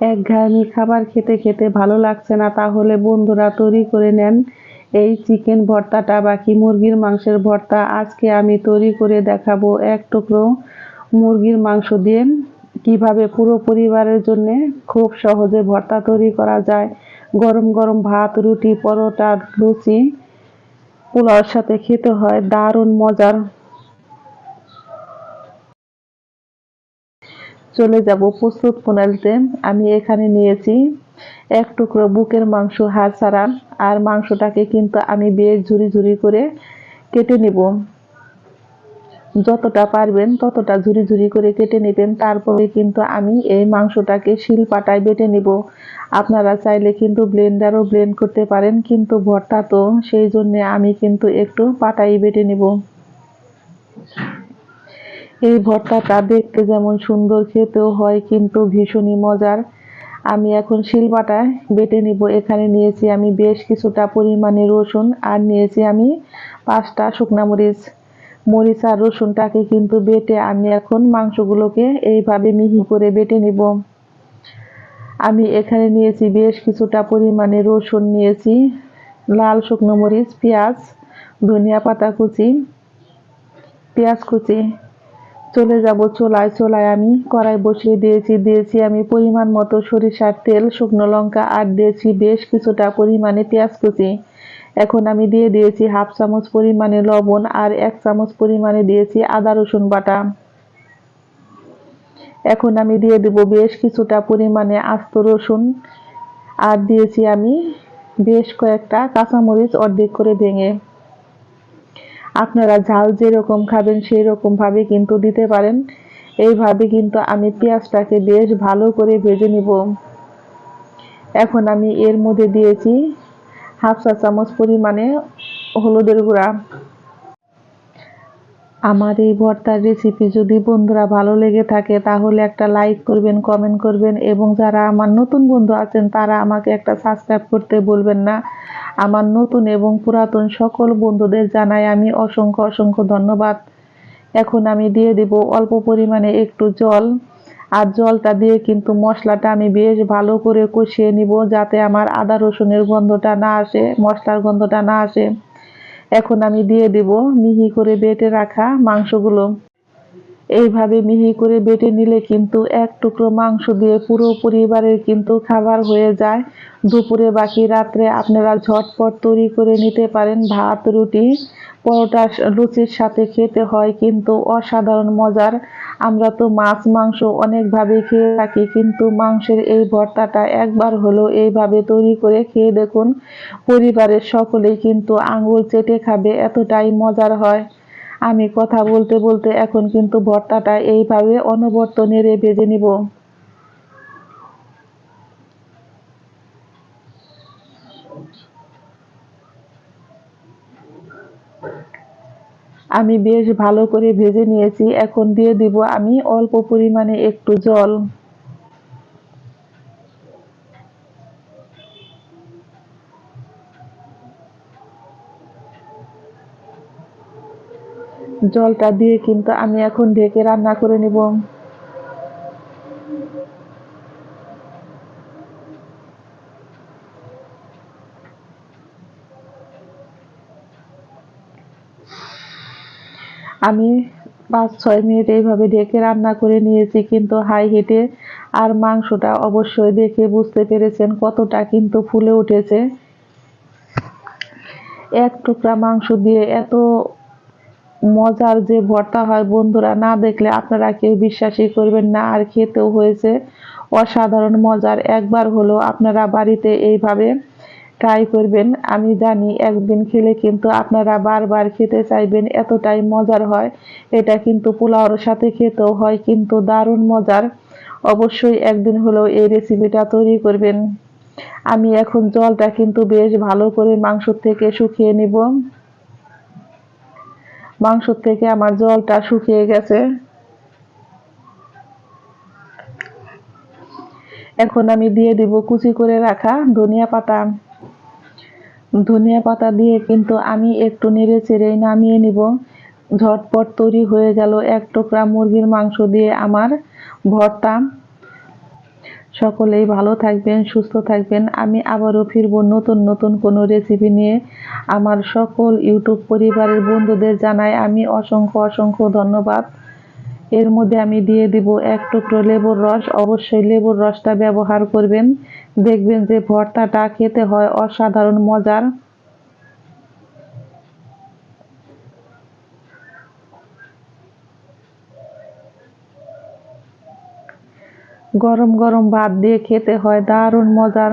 একঘেয়েমি খাবার খেতে খেতে ভালো লাগছে না, তাহলে বন্ধুরা তৈরি করে নেন এই চিকেন ভর্তাটা বাকি মুরগির মাংসের ভর্তা। আজকে আমি তৈরি করে দেখাবো এক টুকরো মুরগির মাংস দিয়ে কিভাবে পুরো পরিবারের জন্য খুব সহজে ভর্তা তৈরি করা যায়। গরম গরম ভাত, রুটি, পরোটা, লুচি, পোলাওর সাথে খেতে হয় দারুণ মজার। চলে যাব প্রস্তুত প্রণালীতে। আমি এখানে নিয়েছি এক টুকরো বুকের মাংস, হাড় ছাড়া। আর মাংসটাকে কিন্তু আমি বেশ ঝুরি ঝুরি করে কেটে নিব। যতটা পারবেন ততটা ঝুরি ঝুরি করে কেটে নেবেন। তারপরে কিন্তু আমি এই মাংসটাকে শিলপাটায় বেটে নিব। আপনারা চাইলে কিন্তু ব্লেন্ডারও ব্লেন্ড করতে পারেন, কিন্তু ভর্তা তো সেই জন্য আমি কিন্তু একটু পাটাই বেটে নিব। এই ভর্তাটা দেখতে যেমন সুন্দর, খেতেও হয় কিন্তু ভীষণই মজার। আমি এখন শিলপাটায় বেটে নিব। এখানে নিয়েছি আমি বেশ কিছুটা পরিমাণে রসুন, আর নিয়েছি আমি 5টা শুকনা মরিচ। মরিচ আর রসুনটাকে কিন্তু বেটে আমি এখন মাংসগুলোকে এইভাবে মিহি করে বেটে নিব। আমি এখানে নিয়েছি বেশ কিছুটা পরিমাণে রসুন, নিয়েছি লাল শুকনো মরিচ, পেঁয়াজ, ধনিয়া পাতা কুচি, পেঁয়াজ কুচি। চলে যাব চুলায়। চুলায় আমি কড়াই বসিয়ে দিয়েছি আমি পরিমাণ মতো সরিষার তেল, শুকনো লঙ্কা, আর দিয়েছি বেশ কিছুটা পরিমাণে পেঁয়াজ কুচি। এখন আমি দিয়ে দিয়েছি 1/2 চামচ পরিমাণে লবণ, আর 1 চামচ পরিমাণে দিয়েছি আদা রসুন বাটা। এখন আমি দিয়ে দেব বেশ কিছুটা পরিমাণে আস্ত রসুন, আর দিয়েছি আমি বেশ কয়েকটা কাঁচামরিচ অর্ধেক করে ভেঙে। আপনারা ঝাল যেরকম খাবেন সেই রকম ভাবে কিন্তু দিতে পারেন। এইভাবে কিন্তু আমি পেঁয়াজটাকে বেশ ভালো করে ভেজে নিব। এখন আমি এর মধ্যে দিয়েছি 1/2 চা চামচ পরিমাণে হলুদের গুঁড়া। আমার এই ভর্তার রেসিপি যদি বন্ধুরা ভালো লেগে থাকে তাহলে একটা লাইক করবেন, কমেন্ট করবেন, এবং যারা আমার নতুন বন্ধু আছেন তারা আমাকে একটা সাবস্ক্রাইব করতে বলবেন না। আমার নতুন এবং পুরাতন সকল বন্ধুদের জানাই আমি অসংখ্য অসংখ্য ধন্যবাদ। এখন আমি দিয়ে দেব অল্প পরিমাণে একটু জল, আর জলটা দিয়ে কিন্তু মশলাটা আমি বেশ ভালো করে কষিয়ে নিব, যাতে আমার আদা রসুনের গন্ধটা না আসে, মশলার গন্ধটা না আসে। এখন আমি দিয়ে দেব মিহি করে বেটে রাখা মাংসগুলো। এইভাবে মিহি করে বেটে নিলে কিন্তু এক টুকরো মাংস দিয়ে পুরো পরিবারের কিন্তু খাবার হয়ে যায়। দুপুরে বাকি রাত্রে আপনারা ঝটপট তৈরি করে নিতে পারেন। ভাত, রুটি, পরোটা, লুচির সাথে খেতে হয় কিন্তু অসাধারণ মজার। আমরা তো মাছ মাংস অনেকভাবে খেয়ে থাকি, কিন্তু মাংসের এই ভর্তাটা একবার হলেও এইভাবে তৈরি করে খেয়ে দেখুন। পরিবারের সকলেই কিন্তু আঙুল চেটে খাবে, এতটাই মজার হয়। আমি কথা বলতে বলতে এখন কিন্তু ভর্তাটা এইভাবে অনবরত নেড়ে ভেজে নিব। আমি বেশ ভালো করে ভেজে নিয়েছি। এখন দিয়ে দিব আমি অল্প পরিমাণে একটু জল। জলটা দিয়ে কিন্তু আমি এখন ঢেকে রান্না করে নিব। আমি 5-6 মিনিট এইভাবে ঢেকে রান্না করে নিয়েছি কিন্তু হাই হিটে। আর মাংসটা অবশ্যই দেখে বুঝতে পেরেছেন কতটা কিন্তু ফুলে উঠেছে। এক টুকরা মাংস দিয়ে এত মজার যে ভর্তা হয়, বন্ধুরা না দেখলে আপনারা কেউ বিশ্বাসই করবেন না। আর খেতেও হয়েছে অসাধারণ মজার। একবার হলো আপনারা বাড়িতে এইভাবে ট্রাই করবেন। আমি জানি একদিন খেলে কিন্তু আপনারা বারবার খেতে চাইবেন, এতটাই মজার হয়। এটা কিন্তু পোলাওর সাথে খেতেও হয় কিন্তু দারুণ মজার। অবশ্যই একদিন হলেও এই রেসিপিটা তৈরি করবেন। আমি এখন জলটা কিন্তু বেশ ভালো করে মাংস থেকে শুকিয়ে নিব। মাংস থেকে আমার জলটা শুকিয়ে গেছে। এখন আমি দিয়ে দিব কুচি করে রাখা ধনিয়া পাতা। ধনিয়া পাতা দিয়ে কিন্তু আমি একটু নেড়ে চেড়ে নামিয়ে নিব। ঝটপট তৈরি হয়ে গেল এক টুকরা মুরগির মাংস দিয়ে আমার ভর্তা। সকলেই ভালো থাকবেন, সুস্থ থাকবেন। আমি আবারও ফিরবো নতুন নতুন কোনো রেসিপি নিয়ে। আমার সকল ইউটিউব পরিবারের বন্ধুদের জানাই আমি অসংখ্য অসংখ্য ধন্যবাদ। এর মধ্যে আমি দিয়ে দিব 1 টুকরো লেবুর রস। অবশ্যই লেবুর রসটা ব্যবহার করবেন, দেখবেন যে ভর্তাটা খেতে হয় অসাধারণ মজার। গরম গরম ভাত দিয়ে খেতে হয় দারুণ মজার।